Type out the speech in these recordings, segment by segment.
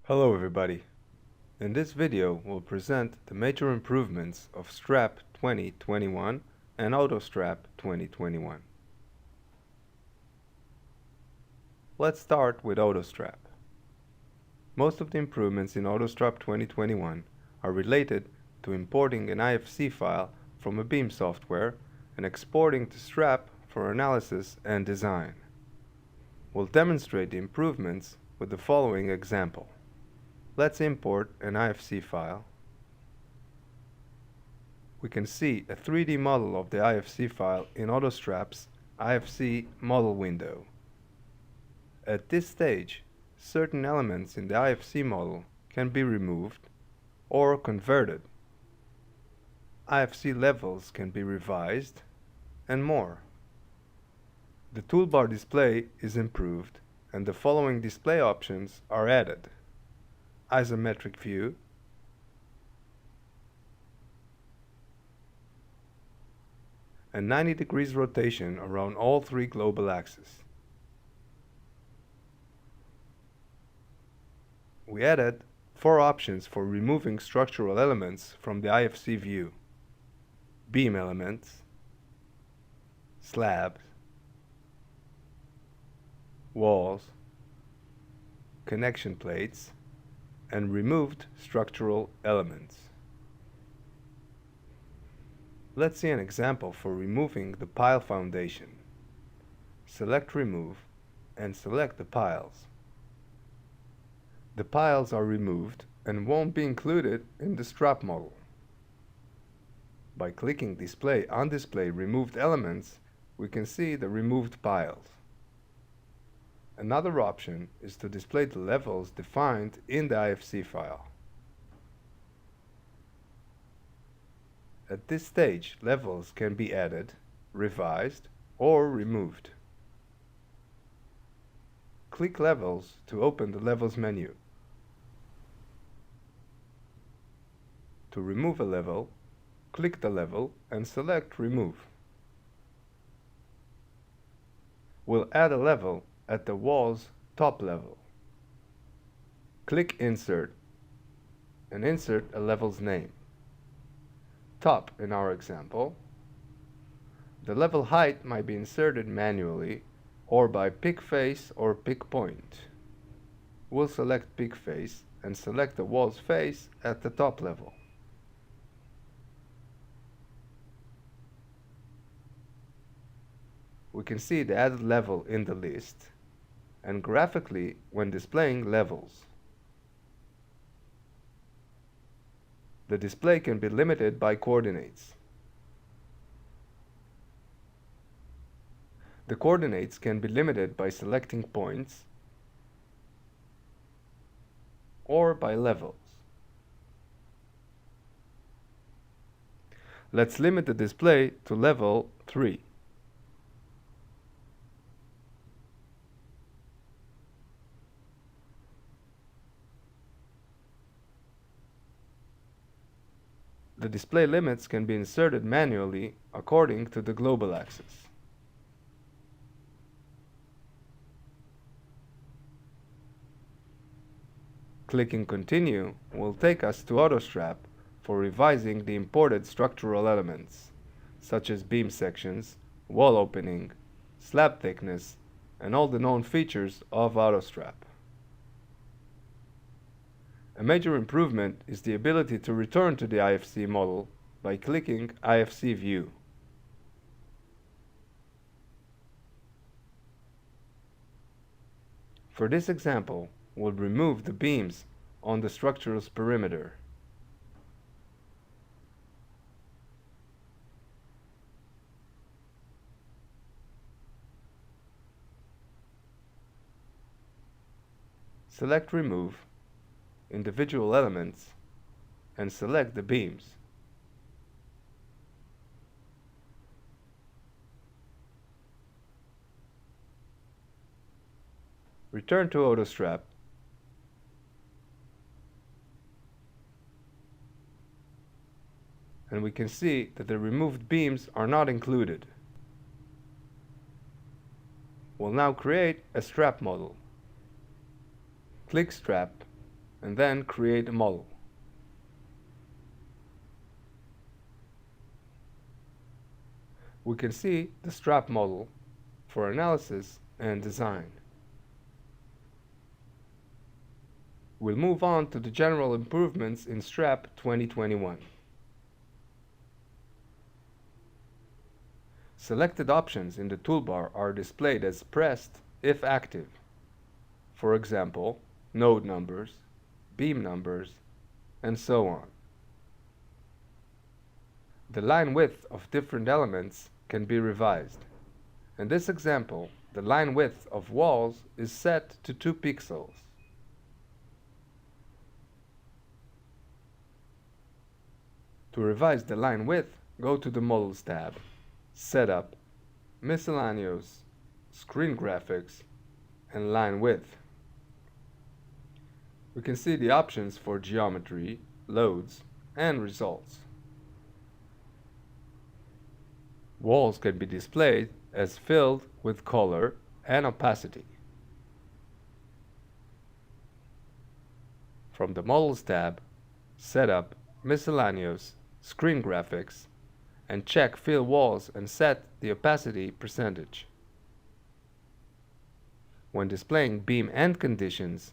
Hello everybody. In this video we'll present the major improvements of STRAP 2021 and AutoSTRAP 2021. Let's start with AutoSTRAP. Most of the improvements in AutoSTRAP 2021 are related to importing an IFC file from a BIM software and exporting to STRAP for analysis and design. We'll demonstrate the improvements with the following example. Let's import an IFC file. We can see a 3D model of the IFC file in AutoSTRAP's IFC model window. At this stage, certain elements in the IFC model can be removed or converted. IFC levels can be revised, and more. The toolbar display is improved, and the following display options are added. Isometric view, and 90 degrees rotation around all three global axes. We added 4 options for removing structural elements from the IFC view: beam elements, slabs, walls, connection plates, and removed structural elements. Let's see an example for removing the pile foundation. Select Remove and select the piles. The piles are removed and won't be included in the STRAP model. By clicking Display on Display Removed Elements, we can see the removed piles. Another option is to display the levels defined in the IFC file. At this stage, levels can be added, revised, or removed. Click Levels to open the Levels menu. To remove a level, click the level and select Remove. We'll add a level at the wall's top level. Click Insert and insert a level's name. Top in our example. The level height might be inserted manually or by pick face or pick point. We'll select pick face and select the wall's face at the top level. We can see the added level in the list and graphically when displaying levels. The display can be limited by coordinates. The coordinates can be limited by selecting points or by levels. Let's limit the display to level 3. The display limits can be inserted manually according to the global axis. Clicking Continue will take us to AutoSTRAP for revising the imported structural elements, such as beam sections, wall opening, slab thickness, and all the known features of AutoSTRAP. A major improvement is the ability to return to the IFC model by clicking IFC View. For this example, we'll remove the beams on the structure's perimeter. Select Remove individual elements and select the beams. Return to AutoSTRAP and we can see that the removed beams are not included. We'll now create a STRAP model. Click STRAP and then create a model. We can see the STRAP model for analysis and design. We'll move on to the general improvements in STRAP 2021. Selected options in the toolbar are displayed as pressed if active. For example, node numbers, beam numbers, and so on. The line width of different elements can be revised. In this example, the line width of walls is set to 2 pixels. To revise the line width, go to the Models tab, Setup, Miscellaneous, Screen Graphics, and Line Width. We can see the options for geometry, loads, and results. Walls can be displayed as filled with color and opacity. From the Models tab, Setup, Miscellaneous, Screen Graphics, and check Fill Walls and set the opacity percentage. When displaying beam end conditions,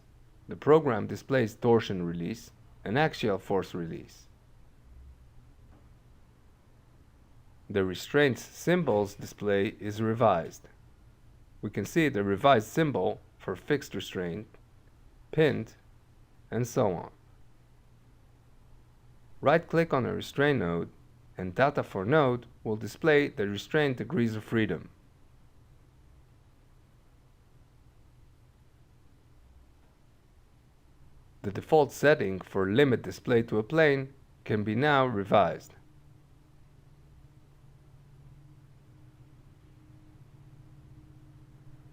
the program displays torsion release and axial force release. The restraints symbols display is revised. We can see the revised symbol for fixed restraint, pinned, and so on. Right-click on a restraint node, and Data for Node will display the restraint degrees of freedom. The default setting for limit display to a plane can be now revised.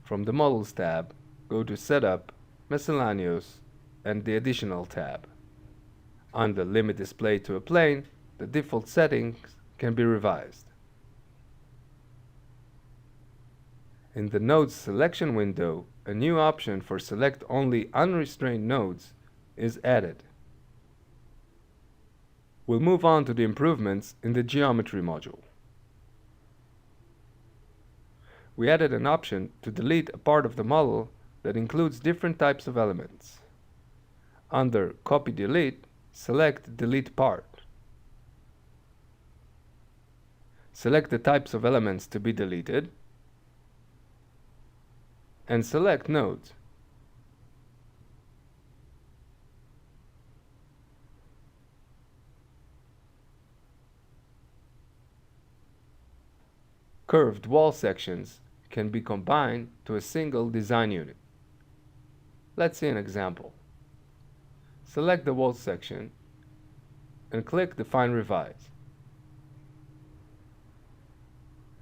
From the Models tab, go to Setup, Miscellaneous, and the Additional tab. Under Limit Display to a Plane, the default settings can be revised. In the Nodes selection window, a new option for Select Only Unrestrained Nodes is added. We'll move on to the improvements in the Geometry module. We added an option to delete a part of the model that includes different types of elements. Under Copy Delete, select Delete Part. Select the types of elements to be deleted, and select Nodes. Curved wall sections can be combined to a single design unit. Let's see an example. Select the wall section and click Define Revise.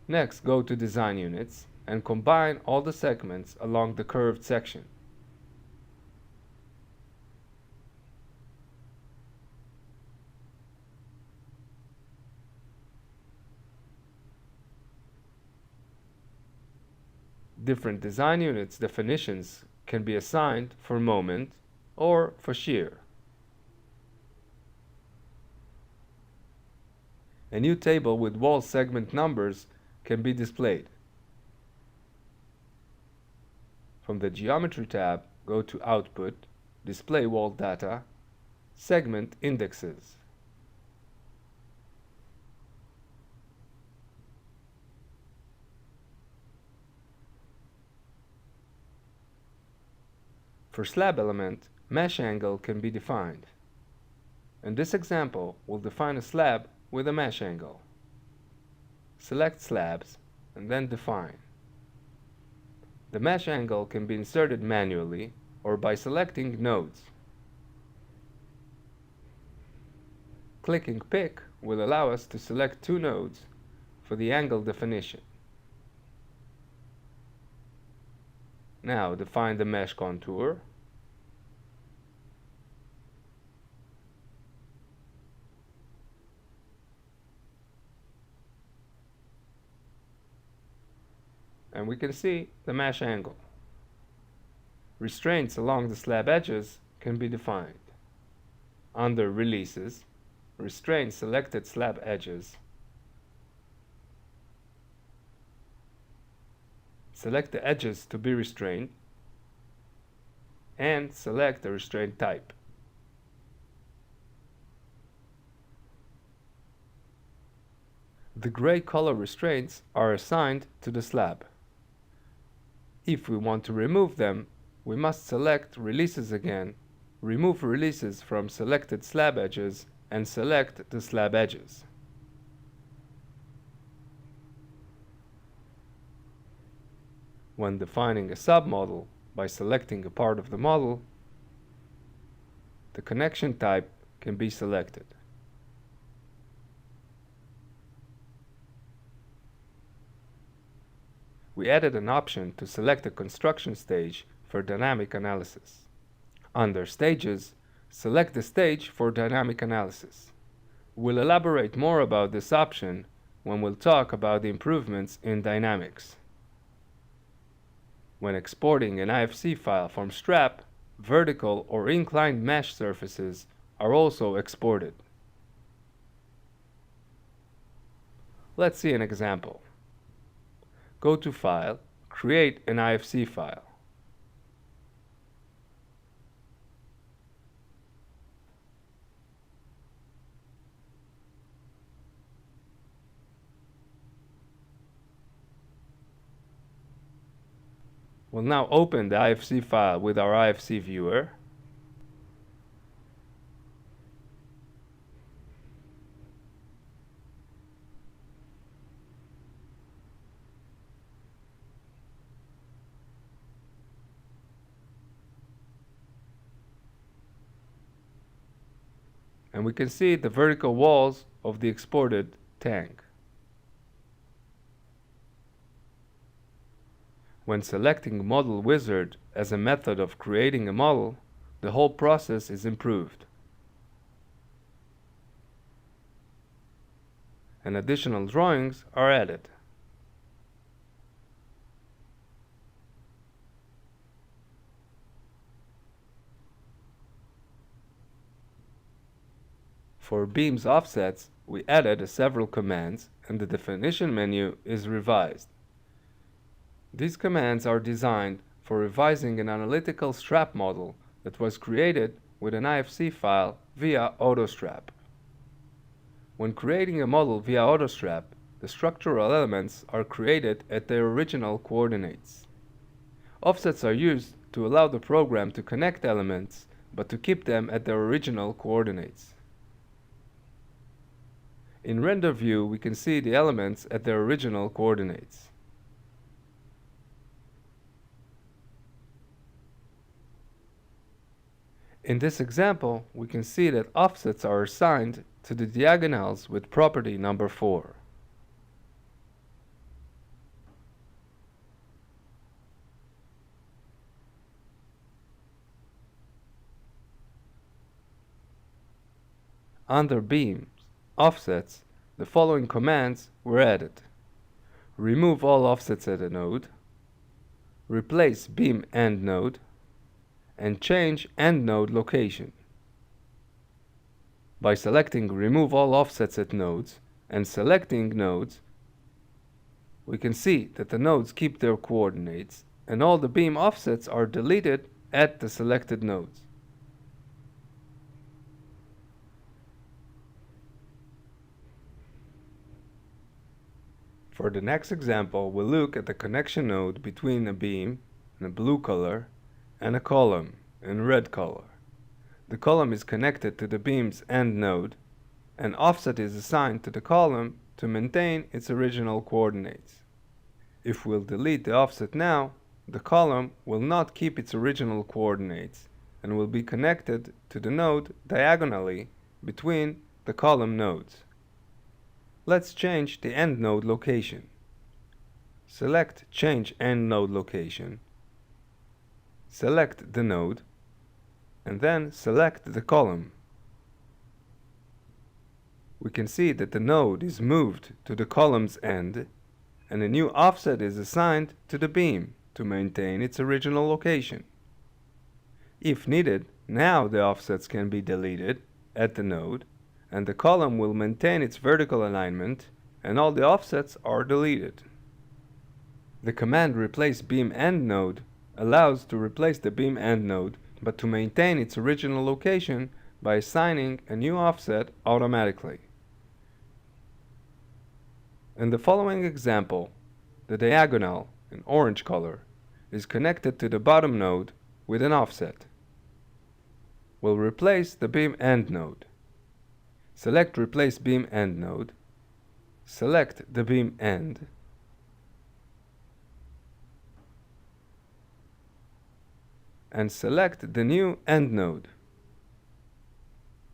Next, go to Design Units and combine all the segments along the curved section. Different design units definitions can be assigned for moment or for shear. A new table with wall segment numbers can be displayed. From the Geometry tab, go to Output, Display Wall Data, Segment Indexes. For slab element, mesh angle can be defined. In this example, we'll define a slab with a mesh angle. Select Slabs and then Define. The mesh angle can be inserted manually or by selecting Nodes. Clicking Pick will allow us to select 2 nodes for the angle definition. Now define the mesh contour. And we can see the mesh angle. Restraints along the slab edges can be defined. under Releases, restrain selected slab edges. Select the edges to be restrained and select the restraint type. The gray color restraints are assigned to the slab. If we want to remove them, we must select Releases again, remove Releases from selected slab edges, and select the slab edges. When defining a submodel by selecting a part of the model, the connection type can be selected. We added an option to select a construction stage for dynamic analysis. Under Stages, select the stage for dynamic analysis. We'll elaborate more about this option when we'll talk about the improvements in dynamics. When exporting an IFC file from STRAP, vertical or inclined mesh surfaces are also exported. Let's see an example. Go to File, create an IFC file. We'll now open the IFC file with our IFC viewer. And we can see the vertical walls of the exported tank. When selecting Model Wizard as a method of creating a model, the whole process is improved. And additional drawings are added. For beams offsets, we added several commands, and the definition menu is revised. These commands are designed for revising an analytical STRAP model that was created with an IFC file via AutoSTRAP. When creating a model via AutoSTRAP, the structural elements are created at their original coordinates. Offsets are used to allow the program to connect elements, but to keep them at their original coordinates. In render view, we can see the elements at their original coordinates. In this example, we can see that offsets are assigned to the diagonals with property number 4. Under Beams, Offsets, the following commands were added. Remove all offsets at a node, replace beam end node, and change end node location. By selecting Remove all offsets at nodes and selecting nodes, we can see that the nodes keep their coordinates and all the beam offsets are deleted at the selected nodes. For the next example, we'll look at the connection node between a beam in a blue color and a column in red color. The column is connected to the beam's end node, and offset is assigned to the column to maintain its original coordinates. If we'll delete the offset now, the column will not keep its original coordinates and will be connected to the node diagonally between the column nodes. Let's change the end node location. Select Change End Node Location. Select the node, and then select the column. We can see that the node is moved to the column's end, and a new offset is assigned to the beam to maintain its original location. If needed, now the offsets can be deleted, at the node, and the column will maintain its vertical alignment, and all the offsets are deleted. The command replace beam end node allows to replace the beam end node, but to maintain its original location by assigning a new offset automatically. In the following example, the diagonal, in orange color, is connected to the bottom node with an offset. We'll replace the beam end node. Select Replace Beam End node. Select the beam end. And select the new end node.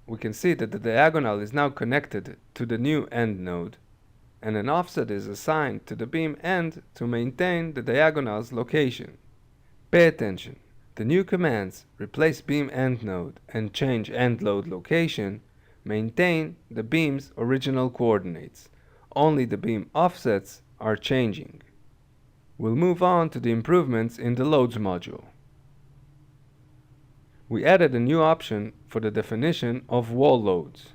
We can see that the diagonal is now connected to the new end node, and an offset is assigned to the beam end to maintain the diagonal's location. Pay attention. The new commands Replace Beam End Node and Change End Load Location maintain the beam's original coordinates. Only the beam offsets are changing. We'll move on to the improvements in the Loads module. We added a new option for the definition of wall loads.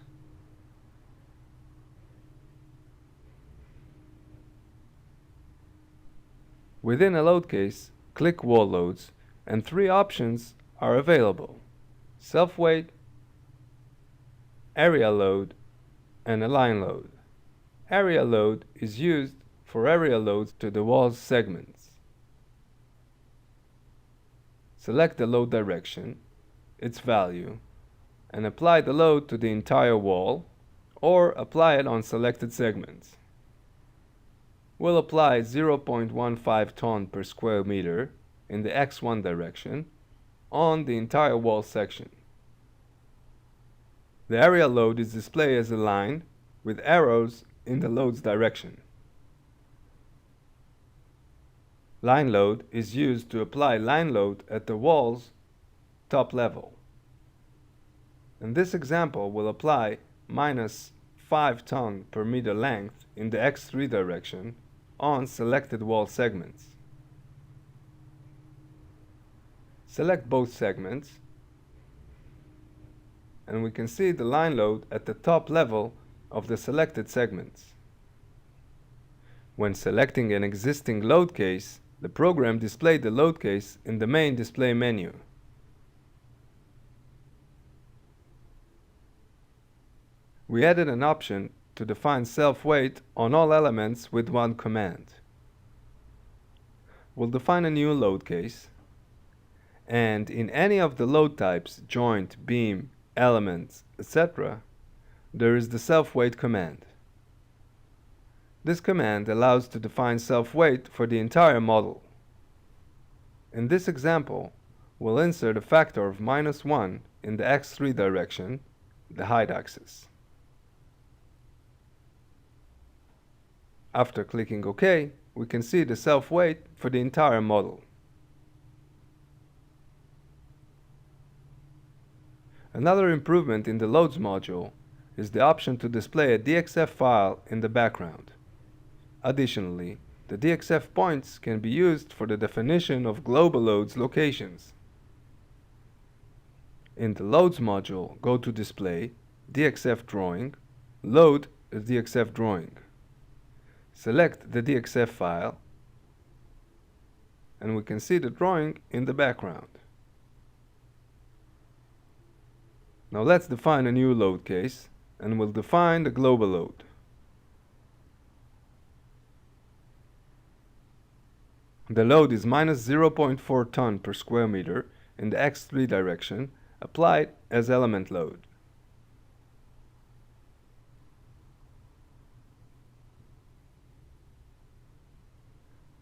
Within a load case, click Wall Loads, and three options are available: self-weight, area load, and a line load. Area load is used for area loads to the wall's segments. Select the load direction, its value, and apply the load to the entire wall, or apply it on selected segments. We'll apply 0.15 ton per square meter in the x1 direction on the entire wall section. The area load is displayed as a line with arrows in the load's direction. Line load is used to apply line load at the wall's top level. In this example, we'll apply -5 ton per meter length in the x3 direction on selected wall segments. Select both segments, and we can see the line load at the top level of the selected segments. When selecting an existing load case, the program displayed the load case in the main display menu. We added an option to define self-weight on all elements with one command. We'll define a new load case, and in any of the load types, joint, beam, elements, etc., there is the self-weight command. This command allows to define self-weight for the entire model. In this example, we'll insert a factor of -1 in the x3 direction, the height axis. After clicking OK, we can see the self-weight for the entire model. Another improvement in the Loads module is the option to display a DXF file in the background. Additionally, the DXF points can be used for the definition of global loads locations. In the Loads module, go to Display, DXF Drawing, Load a DXF drawing. Select the DXF file, and we can see the drawing in the background. Now let's define a new load case, and we'll define the global load. The load is -0.4 ton per square meter in the x3 direction, applied as element load.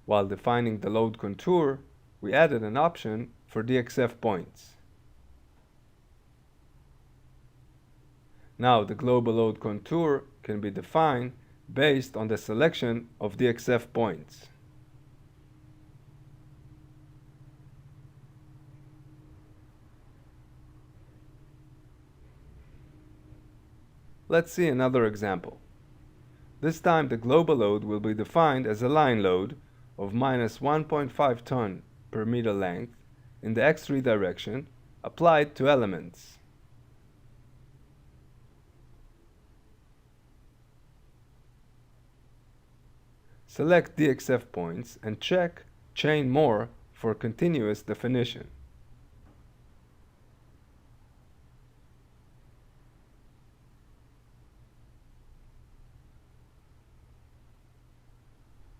While defining the load contour, we added an option for DXF points. Now the global load contour can be defined based on the selection of DXF points. Let's see another example. This time the global load will be defined as a line load of -1.5 ton per meter length in the x3 direction, applied to elements. Select DXF points and check Chain More for continuous definition.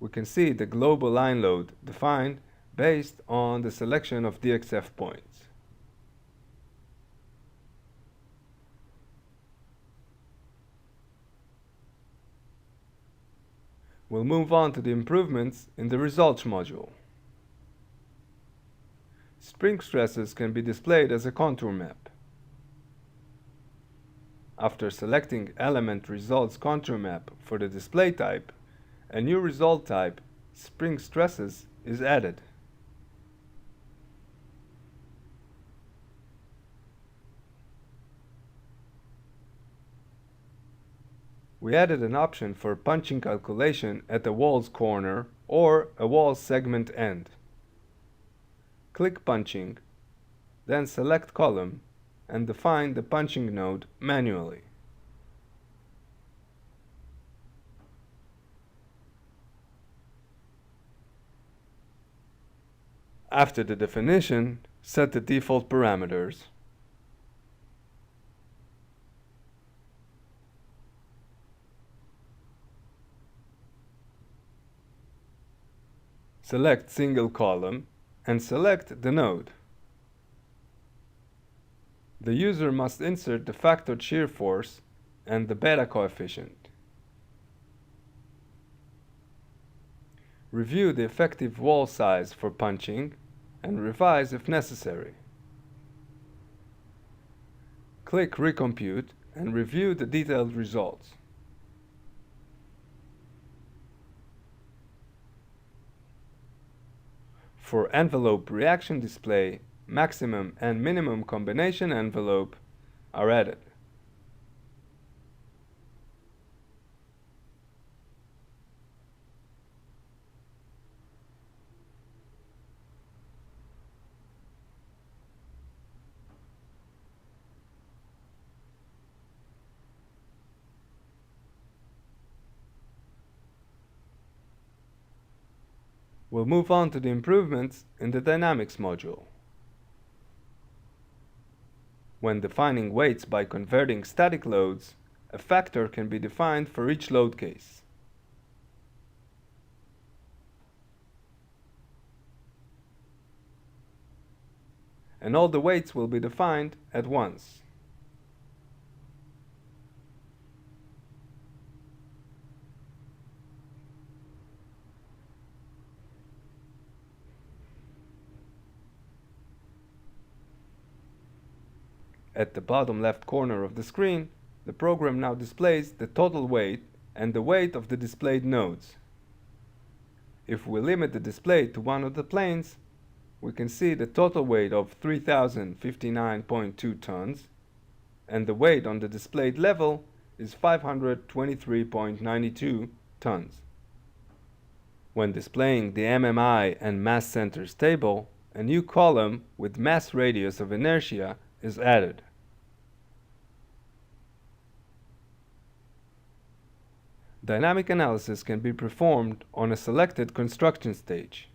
We can see the global line load defined based on the selection of DXF points. We'll move on to the improvements in the results module. Spring stresses can be displayed as a contour map. After selecting Element Results Contour Map for the display type, a new result type, Spring Stresses, is added. We added an option for punching calculation at the wall's corner or a wall segment end. Click Punching, then select Column and define the punching node manually. After the definition, set the default parameters. Select Single Column and select the node. The user must insert the factored shear force and the beta coefficient. Review the effective wall size for punching and revise if necessary. Click Recompute and review the detailed results. For envelope reaction display, maximum and minimum combination envelope are added. We'll move on to the improvements in the Dynamics module. When defining weights by converting static loads, a factor can be defined for each load case. And all the weights will be defined at once. At the bottom left corner of the screen, the program now displays the total weight and the weight of the displayed nodes. If we limit the display to one of the planes, we can see the total weight of 3,059.2 tons, and the weight on the displayed level is 523.92 tons. When displaying the MMI and mass centers table, a new column with mass radius of inertia is added. Dynamic analysis can be performed on a selected construction stage.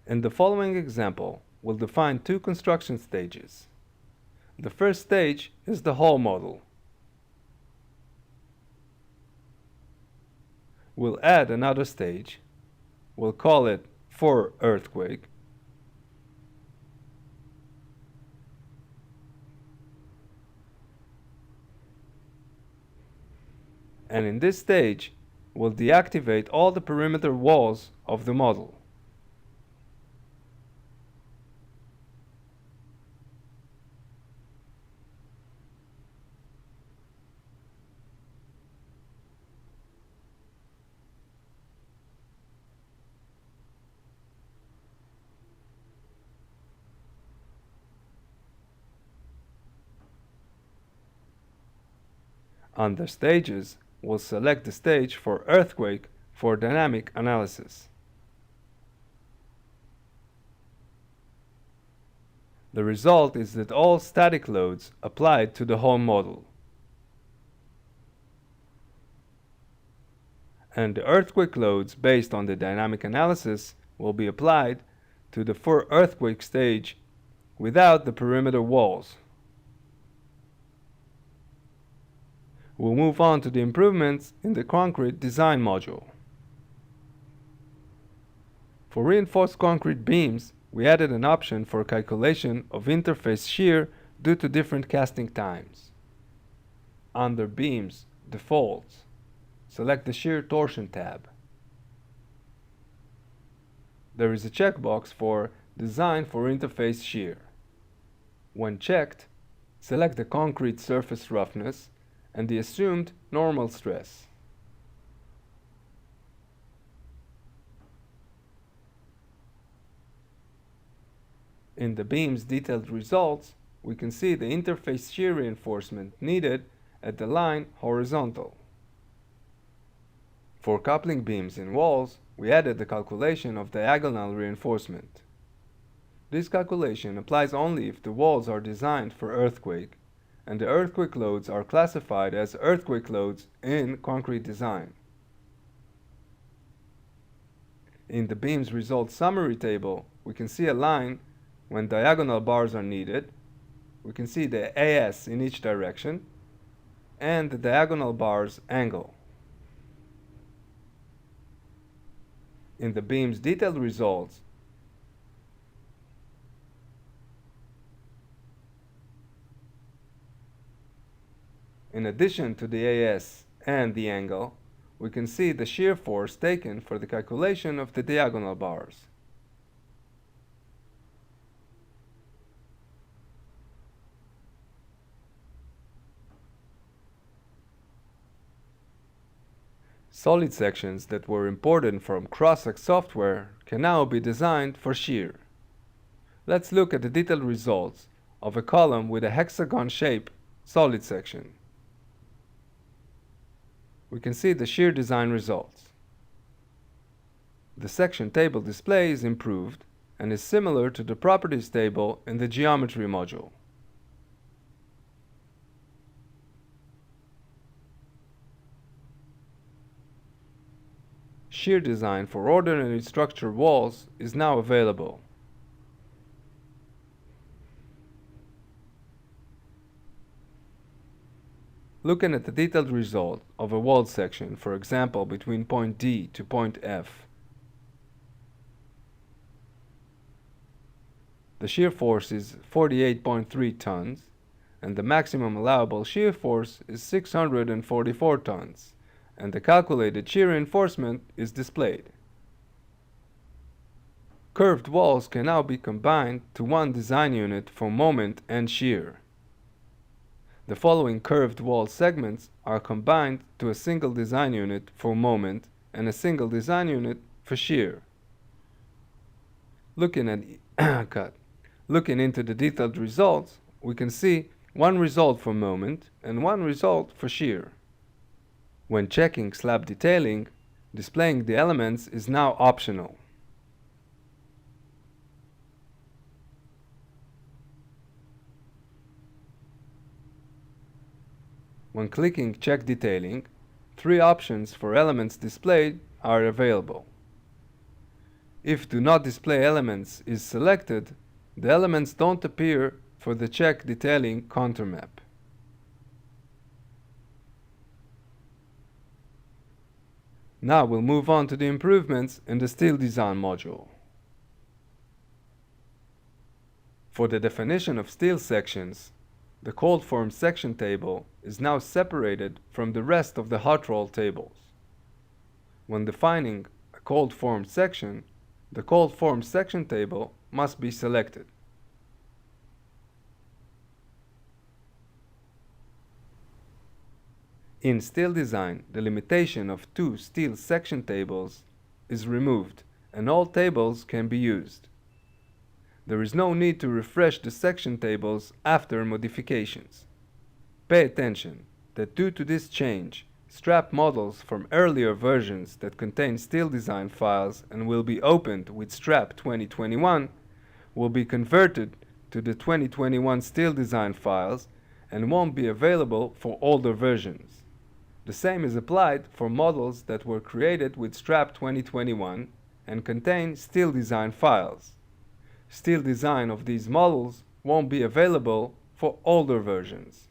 In the following example, we'll define two construction stages. The first stage is the whole model. We'll add another stage. We'll call it for earthquake. And in this stage, we'll deactivate all the perimeter walls of the model. Under Stages, we'll select the stage for earthquake for dynamic analysis. The result is that all static loads applied to the whole model. and the earthquake loads based on the dynamic analysis will be applied to the 4 earthquake stage without the perimeter walls. We'll move on to the improvements in the concrete design module. For reinforced concrete beams, we added an option for calculation of interface shear due to different casting times. Under Beams, Defaults, select the Shear Torsion tab. There is a checkbox for Design for Interface Shear. When checked, select the concrete surface roughness and the assumed normal stress. In the beam's detailed results, we can see the interface shear reinforcement needed at the line horizontal. For coupling beams in walls, we added the calculation of diagonal reinforcement. This calculation applies only if the walls are designed for earthquake, and the earthquake loads are classified as earthquake loads in concrete design. In the beam's results summary table, we can see a line when diagonal bars are needed. We can see the AS in each direction and the diagonal bar's angle. In the beam's detailed results, in addition to the AS and the angle, we can see the shear force taken for the calculation of the diagonal bars. Solid sections that were imported from Crosshack software can now be designed for shear. Let's look at the detailed results of a column with a hexagon shape solid section. We can see the shear design results. The section table display is improved and is similar to the properties table in the geometry module. Shear design for ordinary structure walls is now available. Looking at the detailed result of a wall section, for example between point D to point F, the shear force is 48.3 tons and the maximum allowable shear force is 644 tons. And the calculated shear reinforcement is displayed. Curved walls can now be combined to one design unit for moment and shear. The following curved wall segments are combined to a single design unit for moment and a single design unit for shear. Looking into the detailed results, we can see one result for moment and one result for shear. When checking slab detailing, displaying the elements is now optional. When clicking Check Detailing, 3 options for elements displayed are available. If Do Not Display Elements is selected, the elements don't appear for the Check Detailing contour map. Now we'll move on to the improvements in the steel design module. For the definition of steel sections, the cold form section table is now separated from the rest of the hot roll tables. When defining a cold form section, the cold form section table must be selected. In steel design, the limitation of 2 steel section tables is removed and all tables can be used. There is no need to refresh the section tables after modifications. Pay attention that due to this change, STRAP models from earlier versions that contain steel design files and will be opened with STRAP 2021 will be converted to the 2021 steel design files and won't be available for older versions. The same is applied for models that were created with STRAP 2021 and contain steel design files. Steel design of these models won't be available for older versions.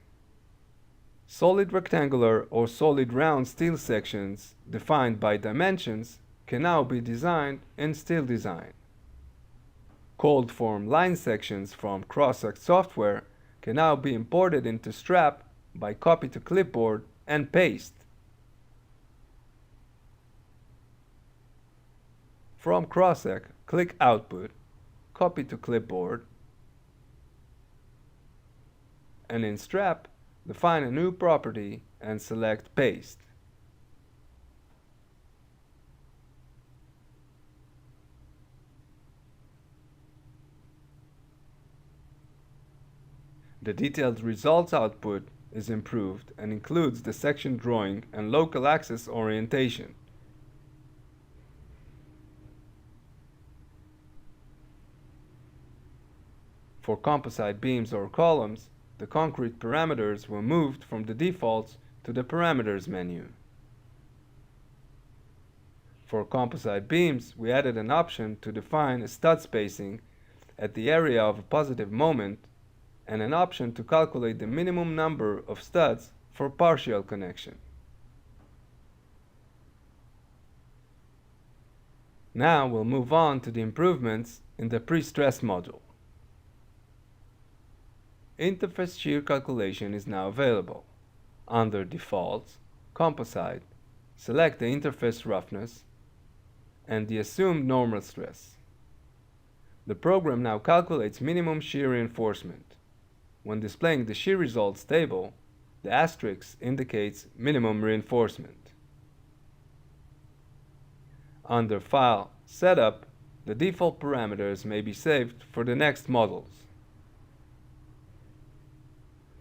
Solid rectangular or solid round steel sections defined by dimensions can now be designed in steel design. Cold form line sections from cross-section software can now be imported into STRAP by copy to clipboard and paste. From cross-section, click Output, copy to clipboard, and in STRAP, define a new property and select Paste. The detailed results output is improved and includes the section drawing and local axis orientation. For composite beams or columns, the concrete parameters were moved from the defaults to the Parameters menu. For composite beams, we added an option to define a stud spacing at the area of a positive moment and an option to calculate the minimum number of studs for partial connection. Now we'll move on to the improvements in the pre-stress module. Interface shear calculation is now available. Under Defaults, Composite, select the interface roughness and the assumed normal stress. The program now calculates minimum shear reinforcement. When displaying the shear results table, the asterisk indicates minimum reinforcement. Under File, Setup, the default parameters may be saved for the next models.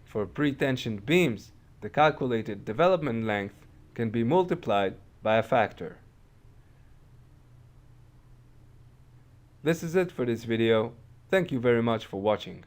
For pre-tensioned beams, the calculated development length can be multiplied by a factor. This is it for this video. Thank you very much for watching.